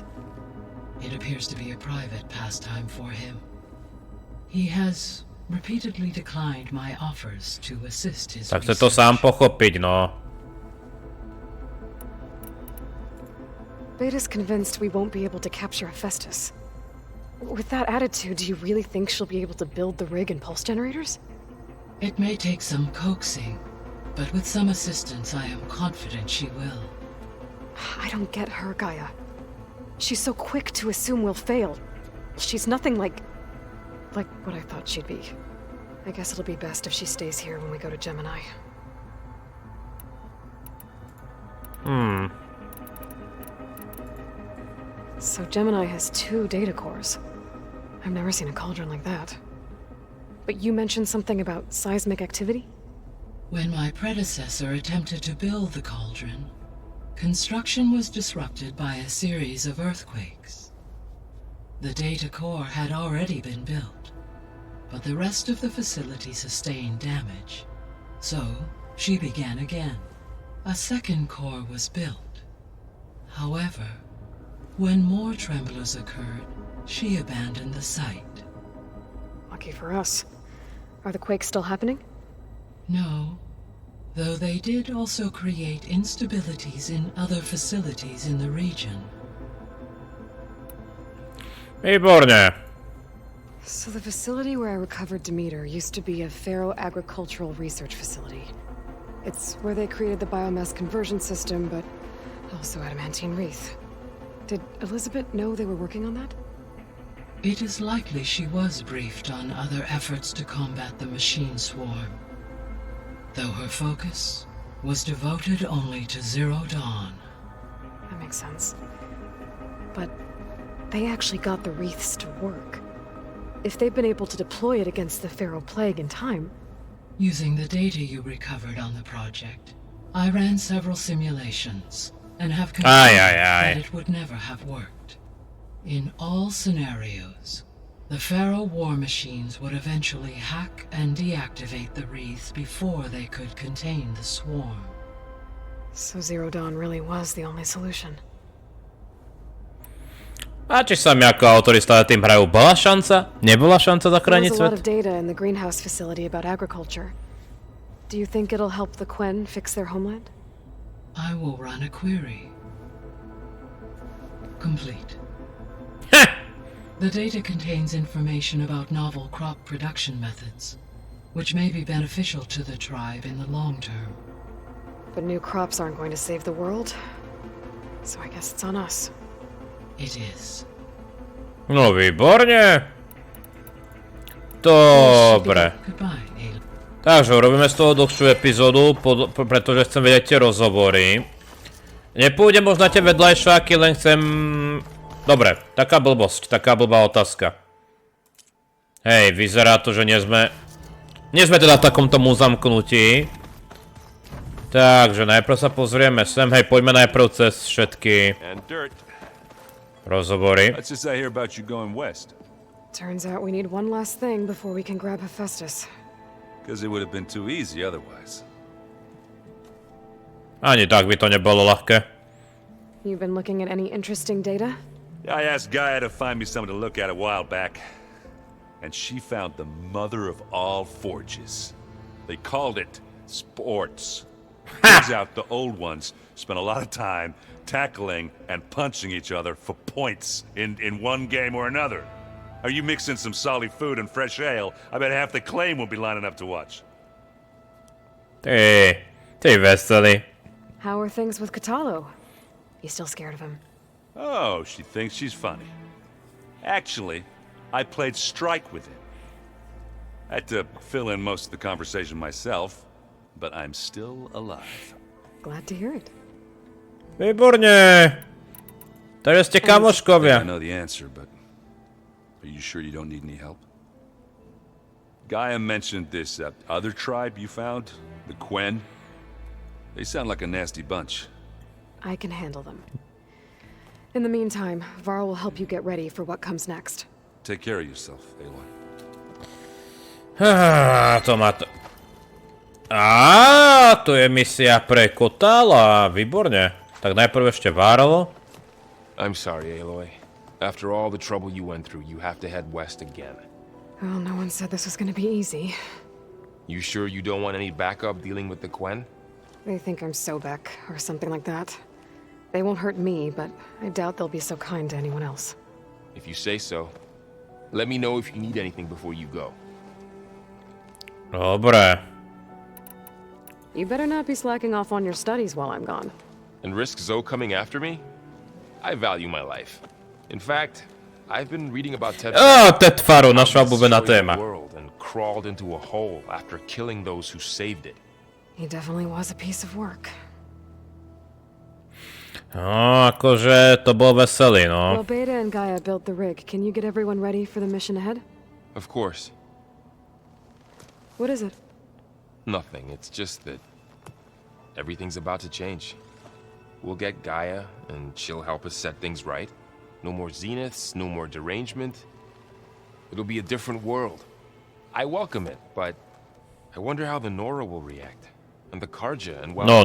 It appears to be a private pastime for him. He has repeatedly declined my offers to assist his Tak chce to sám pochopiť, no. Beta's convinced we won't be able to capture Hephaestus. With that attitude, do you really think she'll be able to build the rig and pulse generators? It may take some coaxing, but with some assistance I am confident she will. I don't get her, GAIA. She's so quick to assume we'll fail. She's nothing like what I thought she'd be. I guess it'll be best if she stays here when we go to Gemini. So Gemini has 2 data cores. I've never seen a cauldron like that. But you mentioned something about seismic activity? When my predecessor attempted to build the cauldron, construction was disrupted by a series of earthquakes. The data core had already been built, but the rest of the facility sustained damage. So, she began again. A second core was built. However, when more tremblers occurred, she abandoned the site. Lucky for us. Are the quakes still happening? No, though they did also create instabilities in other facilities in the region. Výborne. So the facility where I recovered Demeter used to be a Pharaoh agricultural research facility. It's where they created the biomass conversion system, but also adamantine wreath. Did Elizabeth know they were working on that? It is likely she was briefed on other efforts to combat the machine swarm, though her focus was devoted only to Zero Dawn. That makes sense. But they actually got the wreaths to work. If they've been able to deploy it against the Pharaoh Plague in time... Using the data you recovered on the project, I ran several simulations and have confirmed that it would never have worked. In all scenarios, the Pharaoh war machines would eventually hack and deactivate the wreaths before they could contain the swarm. So Zero Dawn really was the only solution. Páči sa mi, ako autori stále tým hrajú. Bola šanca? Nebola šanca zachrániť svet? There's a lot svet? of data in the greenhouse facility about agriculture. Do you think it'll help the Quen fix their homeland? I will run a query. Complete. The data contains information about novel crop production methods, which may be beneficial to the tribe in the long term. But new crops aren't going to save the world, so I guess it's on us. It is. No výborne. Dobre. Takže urobíme z toho dlhšiu epizódu, pretože chcem vedieť tie rozhovory. Nepôjdem možno na tie vedľajšáky, len chcem... Dobre, taká blbosť, taká blbá otázka. Hej, vyzerá to, že nie sme teda v takomto zamknutí. Takže najprv sa pozrieme sem, hej, poďme najprv cez všetky rozhovory. Turns out we need one last thing before we can grab HEFAISTA. Because it would have been too easy otherwise. Ani tak by to nebolo ľahké. You've been looking at any interesting data? I asked GAIA to find me something to look at a while back, and she found the mother of all forges. They called it sports. Turns out the old ones spent a lot of time tackling and punching each other for points in one game or another. Are you mixing some solid food and fresh ale? I bet half the claim will be lining up to watch. Ty veselý. How are things with Katalo? You still scared of him? Oh, she thinks she's funny. Actually, I played strike with him. I had to fill in most of the conversation myself, but I'm still alive. Glad to hear it. Výborne. Takže ste kamoškovia. I know the answer, but are you sure you don't need any help? GAIA mentioned this other tribe you found, the Quen. They sound like a nasty bunch. I can handle them. In the meantime, Varl will help you get ready for what comes next. Take care of yourself, Aloy. To má to... to je misia pre Kotala, výborne. Tak najprv ešte Varl. I'm sorry, Aloy. After all the trouble you went through, you have to head west again. Well, no one said this was gonna be easy. You sure you don't want any backup dealing with the Quen? They think I'm Sobek, or something like that. They won't hurt me, but I doubt they'll be so kind to anyone else. If you say so. Let me know if you need anything before you go. Dobre. You better not be slacking off on your studies while I'm gone. And risk Zoe coming after me? I value my life. In fact, I've been reading about Ted Faro, naša obľúbená téma. And crawled into a hole after killing those who saved it. He definitely was a piece of work. No, akože to bol veselý, no. Well, Beta and GAIA built the rig. Can you get everyone ready for the mission ahead? Of course. What is it? Nothing. It's just that everything's about to change. We'll get GAIA, and she'll help us set things right. No more zeniths, no more derangement. It'll be a different world. I welcome it, but I wonder how the Nora will react. And the Karja, and well... No,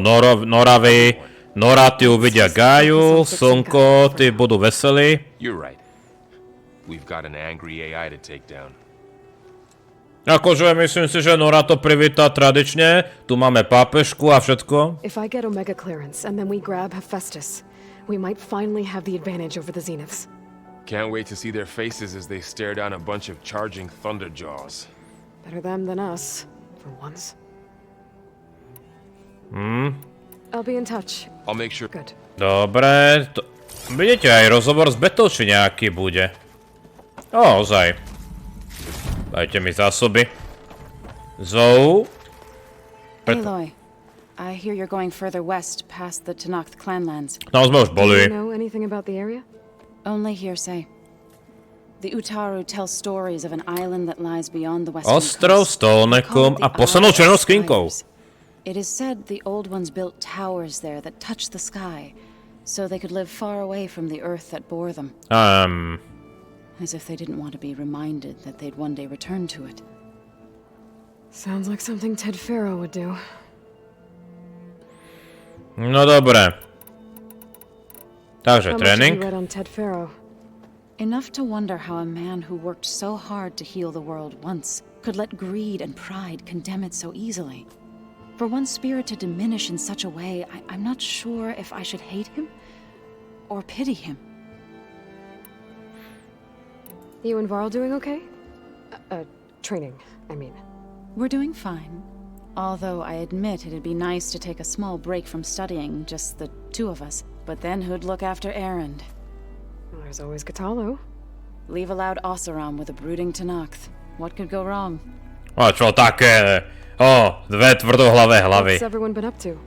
Nora, ty uvidia GAIOU, Slnko, ty budú veselí. You're right. We've got an angry AI to take down. Akože myslím si, že Nora to privíta tradične. Tu máme pápežku a všetko. If I get Omega clearance and then we grab HEFAISTA, we might finally have the advantage over the Zeniths. Can't wait to see their faces as they stare down a bunch of charging thunderjaws. Better them than us, for once. I'll be in touch. I'll make sure. Good. Dobre, vidíte, aj rozhovor s Betou či nejaký bude. Ozaj. Dajte mi zásoby. Zoe. Aloy, I hear you're going further west past the Tenakth clanlands. No, sme už boli. Do you know anything about the area? Only hearsay. The Utaru tell stories of an island that lies beyond the western Ostrov s Tolnekom a poslednou černou skrinkou. It is said the old ones built towers there that touched the sky, so they could live far away from the earth that bore them. As if they didn't want to be reminded that they'd one day return to it. Sounds like something Ted Faro would do. No dobre. Takže tréning. Read on Ted Faro. Enough to wonder how a man who worked so hard to heal the world once could let greed and pride condemn it so easily. For one spirit to diminish in such a way, I'm not sure if I should hate him or pity him. You and Varl doing okay? Training, I mean. We're doing fine. Although I admit it'd be nice to take a small break from studying, just the two of us. But then who'd look after Erend? Well, there's always Cthulhu. Leave a loud Oseram with a brooding Tenakth. What could go wrong? O, čo také? O, dve tvrdohlavé hlavy. What's everyone been up to?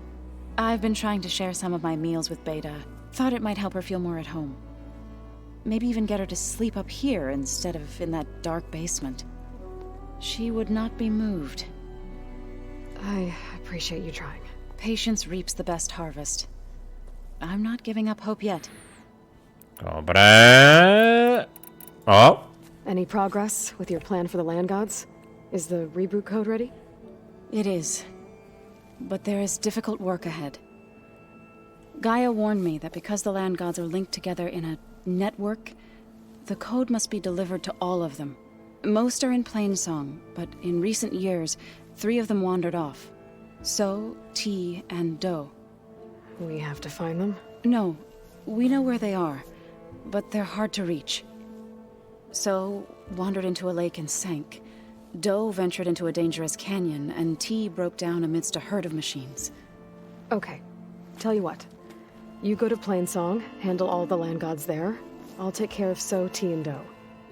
I've been trying to share some of my meals with Beta. Thought it might help her feel more at home. Maybe even get her to sleep up here instead of in that dark basement. She would not be moved. I appreciate you trying. Patience reaps the best harvest. I'm not giving up hope yet. Dobre. O. Any progress with your plan for the land gods? Is the reboot code ready? It is. But there is difficult work ahead. GAIA warned me that because the land gods are linked together in a network, the code must be delivered to all of them. Most are in plainsong, but in recent years, 3 of them wandered off. So, T, and Do. We have to find them? No, we know where they are, but they're hard to reach. So, wandered into a lake and sank. Do ventured into a dangerous canyon, and T broke down amidst a herd of machines. Okay, tell you what. You go to Plainsong, handle all the land gods there. I'll take care of So, T, and Do.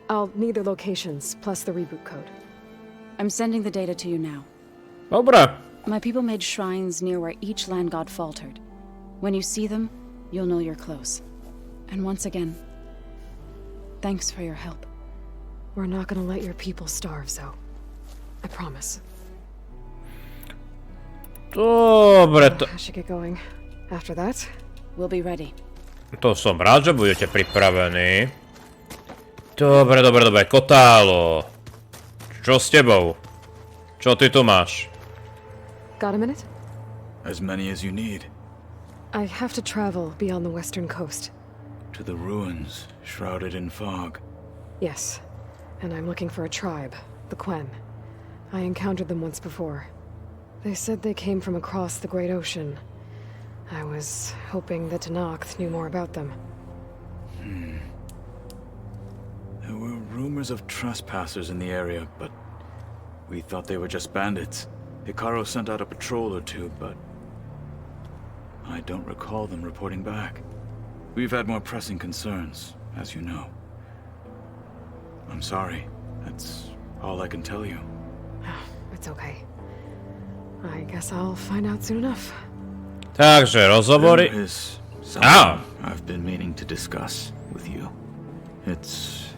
I'll need their locations, plus the reboot code. I'm sending the data to you now. Dobre. My people made shrines near where each land god faltered. When you see them, you'll know you're close. And once again, thanks for your help. We're not gonna let your people starve, Zo. I promise. Dobre, to... I should get going. After that, we'll be ready. To som rád, že budete pripravení. Dobre, Kotálo. Čo s tebou? Čo ty tu máš? got a minute? As many as you need. I have to travel beyond the western coast. To the ruins, shrouded in fog. Yes, and I'm looking for a tribe, the Quen. I encountered them once before. They said they came from across the Great Ocean. I was hoping that Tenakth knew more about them. There were rumors of trespassers in the area, but we thought they were just bandits. Hikaru sent out a patrol or two, but I don't recall them reporting back. We've had more pressing concerns, as you know. I'm sorry. That's all I can tell you. It's okay. I guess I'll find out soon enough. Takže rozhovory. There is something I've been meaning to discuss with you. It's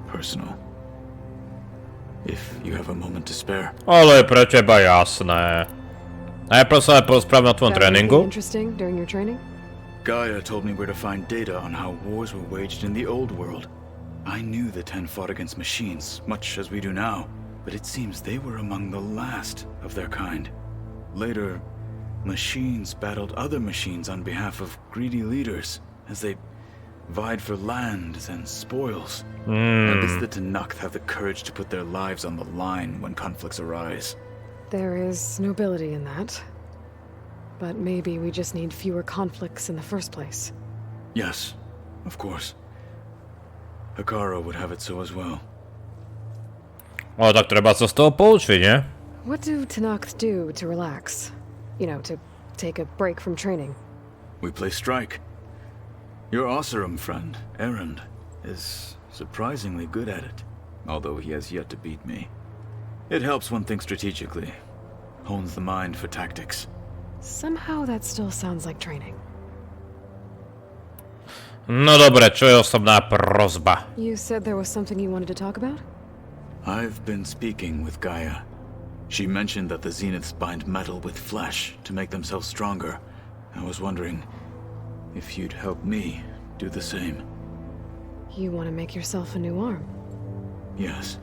personal. If you have a moment to spare. Ale pre teba jasné. Najprv sa porozprávame o tvojom tréningu. Interesting during your training? GAIA told me where to find data on how wars were waged in the old world. I knew the 10 fought against machines, much as we do now, but it seems they were among the last of their kind. Later, machines battled other machines on behalf of greedy leaders, as they vied for lands and spoils. At least the Tenakth have the courage to put their lives on the line when conflicts arise. There is nobility in that. But maybe we just need fewer conflicts in the first place. Yes, of course. Hikaru would have it so as well. O, tak treba sa z toho poučiť, nie? What do Tenakth do to relax? You know, to take a break from training? We play strike. Your Oseram friend, Erend, is surprisingly good at it, although he has yet to beat me. It helps one think strategically, hones the mind for tactics. Somehow that still sounds like training. No dobre, čo je osobná prosba? You said there was something you wanted to talk about? I've been speaking with GAIA. She mentioned that the Zeniths bind metal with flesh to make themselves stronger. I was wondering if you'd help me do the same. You want to make yourself a new arm? Yes.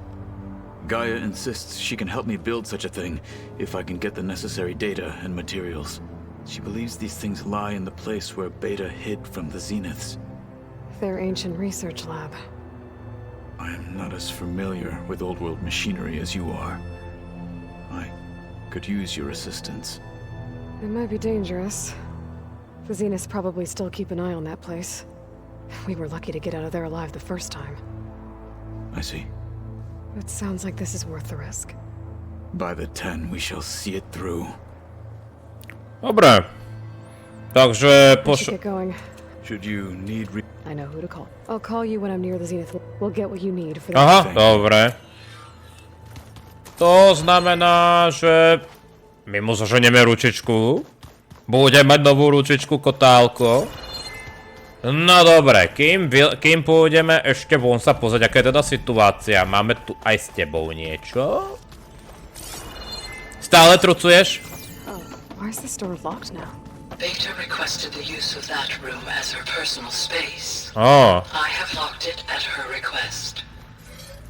GAIA insists she can help me build such a thing if I can get the necessary data and materials. She believes these things lie in the place where Beta hid from the Zeniths. Their ancient research lab. I am not as familiar with old world machinery as you are. I could use your assistance. It might be dangerous. The Zeniths probably still keep an eye on that place. We were lucky to get out of there alive the first time. I see. It sounds like this is worth the risk. By the 10, we shall see it through. Dobre. Takže Get going. Should you need I know who to call. I'll call you when I'm near the Zenith. We'll get what you need for that. Aha, dobre. To znamená, že my mu zoženieme ručičku. Budeme mať novú ručičku, kotálko. No dobre, kým pôjdeme ešte von sa pozrieť, aká je teda situácia. Máme tu aj s tebou niečo? Stále trucuješ? Oh, why is this door locked now? Beta requested the use of that room as her personal space. Oh. I have locked it at her request.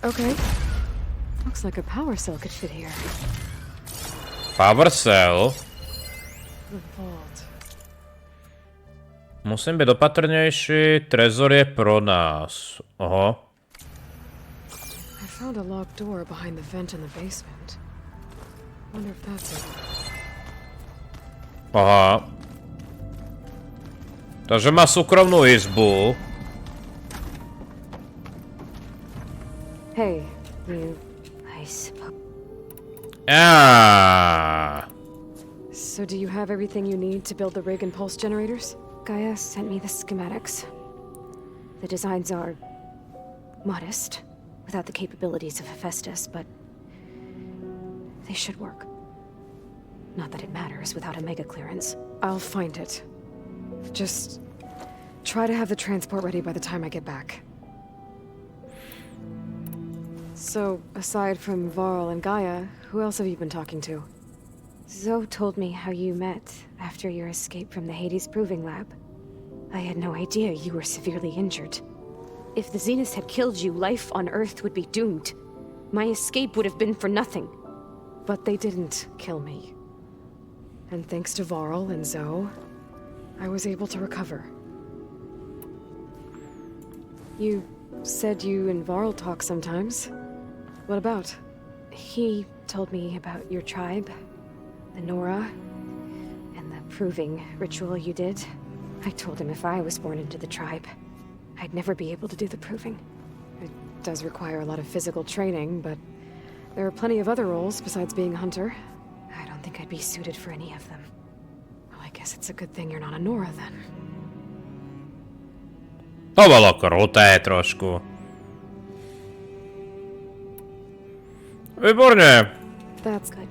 Okay. Looks like a power cell could fit here. Power cell? The vault. Musím byť opatrnejší, trezor je pro nás. Oho. I found a locked door behind the vent in the basement. Wonder if that's it. Aha. Takže má súkromnú izbu. Hey, you... I suppose... So do you have everything you need to build the rig and pulse generators? GAIA sent me the schematics. The designs are... modest, without the capabilities of HEFAISTA, but... they should work. Not that it matters without a mega clearance. I'll find it. Just... try to have the transport ready by the time I get back. So, aside from Varl and GAIA, who else have you been talking to? Zoe told me how you met after your escape from the Hades Proving Lab. I had no idea you were severely injured. If the Zeniths had killed you, life on Earth would be doomed. My escape would have been for nothing. But they didn't kill me. And thanks to Varl and Zoe, I was able to recover. You said you and Varl talk sometimes. What about? He told me about your tribe, the Nora, and the proving ritual you did. I told him if I was born into the tribe, I'd never be able to do the proving. It does require a lot of physical training, but there are plenty of other roles besides being a hunter. I don't think I'd be suited for any of them. Well, I guess it's a good thing you're not a Nora then. To bolo kruté trošku. Výborne. That's good.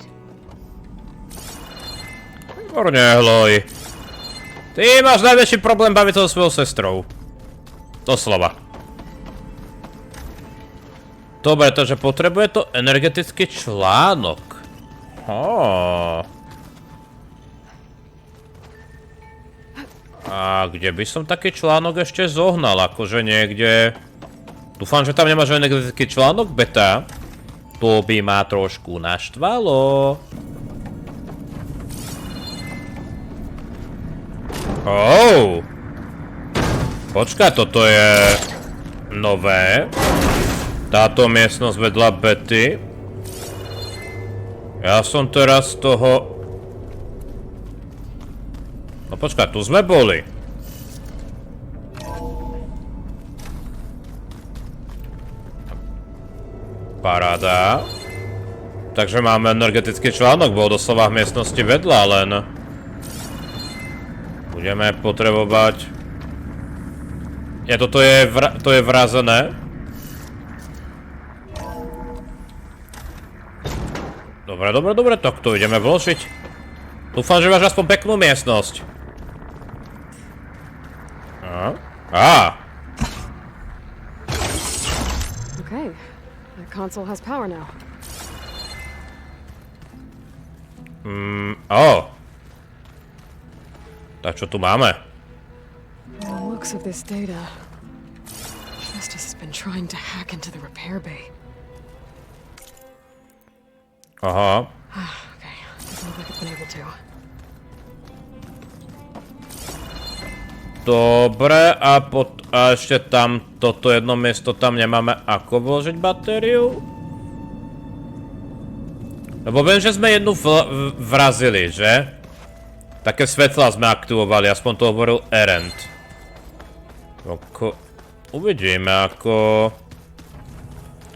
Výborne, Hloj. Ty máš najväčší problém baviť sa so svojou sestrou. Doslova. Dobre, takže potrebuje to energetický článok. A kde by som taký článok ešte zohnal? Akože niekde... Dúfam, že tam nemáš energetický článok, beta. To by ma trošku naštvalo. Počkaj, toto je... nové. Táto miestnosť vedľa Betty. Ja som teraz z toho... No počkaj, tu sme boli. Paráda. Takže máme energetický článok, bol doslova v miestnosti vedľa, len... Budeme potrebovať... Toto je vrazené. Dobre, tak to ideme vložiť. Dúfam, že máš aspoň peknú miestnosť. Okay, the console has power now. Tak čo tu máme? The looks of this data, Justice has been trying to hack into the repair bay. Aha. Okay, doesn't look like it's been able to. Dobre, a ešte tam, toto jedno miesto, tam nemáme ako vložiť batériu? Lebo viem, že sme jednu vrazili, že? Také svetlá sme aktivovali, aspoň to hovoril Erend. Uvidíme, ako...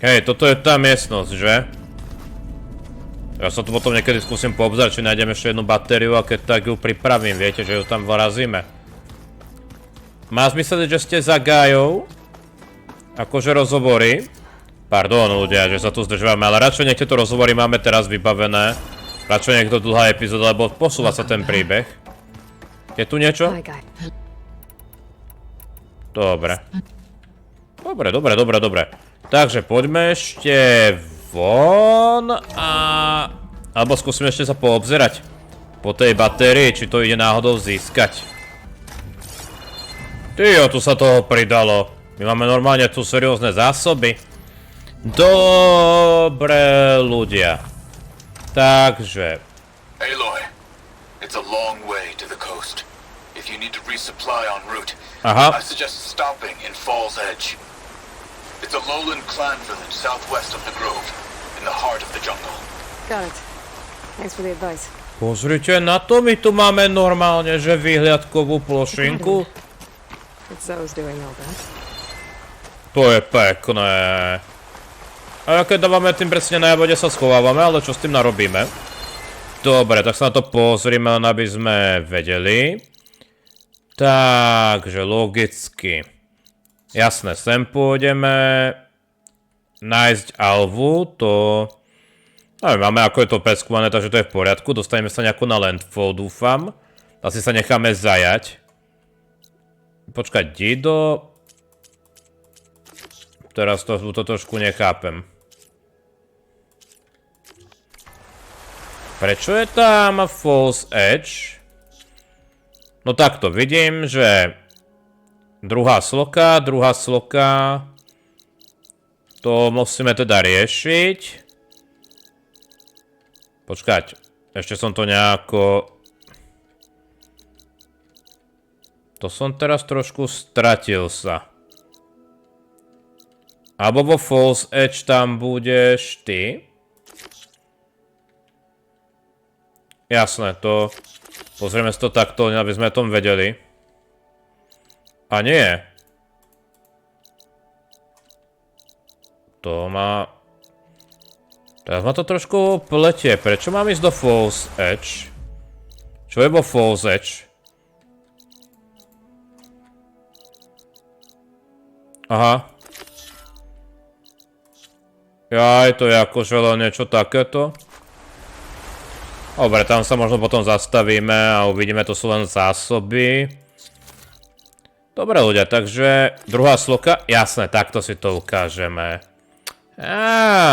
Hej, toto je tá miestnosť, že? Ja sa tu potom niekedy skúsim poobzerať, či nájdem ešte jednu batériu a keď tak ju pripravím, viete, že ju tam vrazíme. Má zmysel, že ste za GAIOU? Akože rozhovory? Pardon ľudia, že sa tu zdržujeme, ale radšej nech tieto rozhovory máme teraz vybavené. Radšej nech to dlhá epizóda, lebo posúva sa ten príbeh. Je tu niečo? Dobre. Dobre. Takže poďme ešte von a... Alebo skúsime ešte sa poobzerať po tej batérii, či to ide náhodou získať. Tyjo, tu sa toho pridalo. My máme normálne tu seriózne zásoby. Dobre ľudia. Takže... Aloy, it's a long way to the coast. If you need to resupply en route, Aha. I suggest stopping in Falls Edge. It's a lowland clan village southwest of the grove, in the heart of the jungle. Got it. Thanks for the advice. Pozrite na to, my tu máme normálne, že výhľadkovú plošinku. It's Zoe's doing all that. To je pekné. A keď dávame tým presne najavo, kde sa schovávame, ale čo s tým narobíme? Dobre, tak sa na to pozrime, len aby sme vedeli. Takže, logicky. Jasné, sem pôjdeme nájsť Alvu, to... Neviem, máme ako je to preskúmané, takže to je v poriadku. Dostaneme sa nejako na landfall, dúfam. Asi sa necháme zajať. Počkať, Dido... Teraz to trošku nechápem. Prečo je tam Falls Edge? No takto, vidím, že... Druhá sloka. To musíme teda riešiť. Počkať, ešte som to nejako... To som teraz trošku stratil sa. Alebo vo Falls Edge tam budeš ty. Jasné, to... Pozrieme si to takto, aby sme o tom vedeli. A nie. To má... Teraz ma to trošku pletie. Prečo mám ísť do Falls Edge? Čo je vo Falls Edge? Aha. Jaj, to je akože len niečo takéto. Dobre, tam sa možno potom zastavíme a uvidíme, to sú len zásoby. Dobre ľudia, takže druhá sloka, jasné, takto si to ukážeme.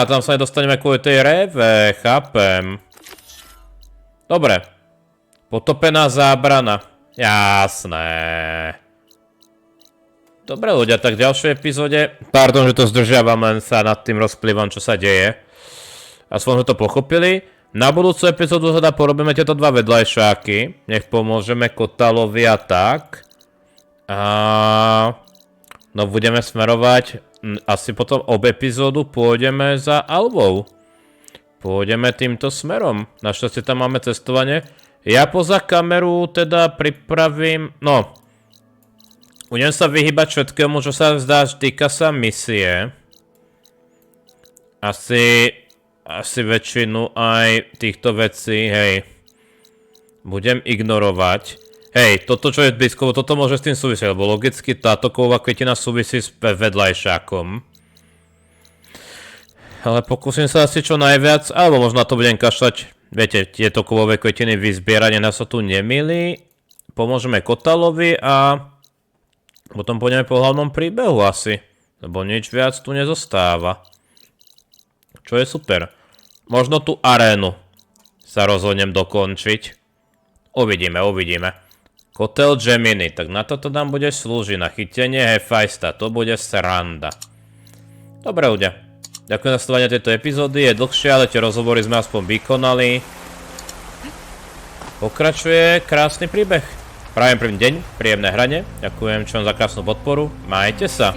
Tam sa nedostaneme kvôli tej Réve, chápem. Dobre. Potopená zábrana, jasné. Dobre ľudia, tak v ďalšej epizóde, pardon, že to zdržiavam, len sa nad tým rozplývam, čo sa deje. Aspoň sme to pochopili. Na budúcu epizódu teda porobíme tieto dva vedľajšáky. Nech pomôžeme Kotalovi a tak. No budeme smerovať, asi potom epizódu pôjdeme za Alvou. Pôjdeme týmto smerom. Našťastie tam máme cestovanie. Ja poza kameru teda pripravím, no. Budem sa vyhýbať všetkému, čo sa zdá, týka sa misie. Asi väčšinu aj týchto vecí, hej. Budem ignorovať. Hej, toto čo je blízko, toto môže s tým súvisieť, lebo logicky táto kovová kvetina súvisí s vedľajšákom. Ale pokúsim sa asi čo najviac, alebo možno na to budem kašľať. Viete, tieto kovové kvetiny vyzbierať, nás sa tu nemýli. Pomôžeme Kotalovi a potom pôjdeme po hlavnom príbehu asi. Lebo nič viac tu nezostáva. Čo je super. Možno tú arénu sa rozhodnem dokončiť. Uvidíme. Kotel Gemini, tak na toto nám bude slúžiť, na chytenie HEFAISTA, to bude sranda. Dobre ľudia, ďakujem za sledovanie tejto epizódy, je dlhšie, ale tie rozhovory sme aspoň vykonali. Pokračuje krásny príbeh. Prajem prvý deň, príjemné hranie, ďakujem čo za krásnu podporu, majte sa.